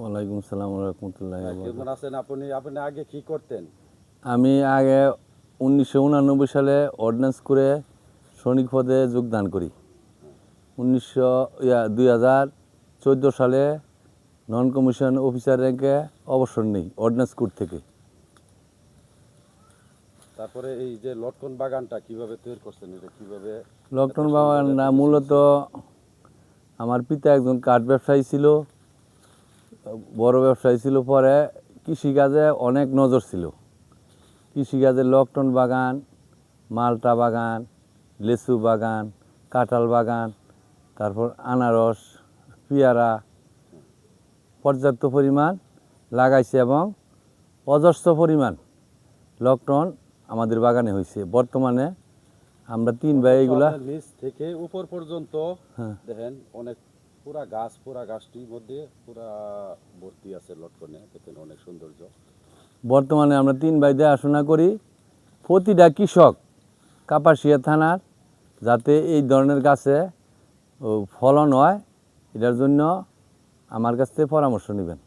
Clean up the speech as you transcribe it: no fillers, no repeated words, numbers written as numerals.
ওয়ালাইকুম সালাম রহমতুল্লাহ। কেমন আছেন আপনি? আপনি আগে কি করতেন? আমি আগে 1989 সালে অর্ডিন্যান্স করে সৈনিক পদে যোগদান করি। 2014 সালে নন কমিশন অফিসার র্যাঙ্কে অবসর নেই অর্ডিন্যান্স কোর থেকে। তারপরে এই যে লটকন বাগানটা কিভাবে তৈরি করছেন, এটা কিভাবে? লকডাউন এত সুন্দর বাগানটা এত কিছু মূলত হয়েছে? আমার পিতা একজন কাঠ ব্যবসায়ী ছিল, বড় ব্যবসায়ী ছিল। পরে কৃষিকাজে অনেক নজর ছিল। কৃষিকাজে লকডাউন বাগান, মালটা বাগান, লেচু বাগান, কাঁঠাল বাগান, তারপর আনারস, পেয়ারা পর্যাপ্ত পরিমাণ লাগাইছে এবং অজস্র পরিমাণ লকডাউন আমাদের বাগানে হয়েছে। বর্তমানে আমরা 3 ভাই এগুলা। আপনার নিচ থেকে উপর পর্যন্ত হ্যাঁ, দেখেন অনেক পুরা গাছটির মধ্যে পুরা ভর্তি আছে লটকনে, দেখেন অনেক সৌন্দর্য। বর্তমানে আমরা 3 ভাই দেখাশোনা করি। প্রতিটা কৃষক কাপাসিয়া থানার যাতে এই ধরনের গাছে ফলন হয়, এটার জন্য আমার কাছ থেকে পরামর্শ নেবেন।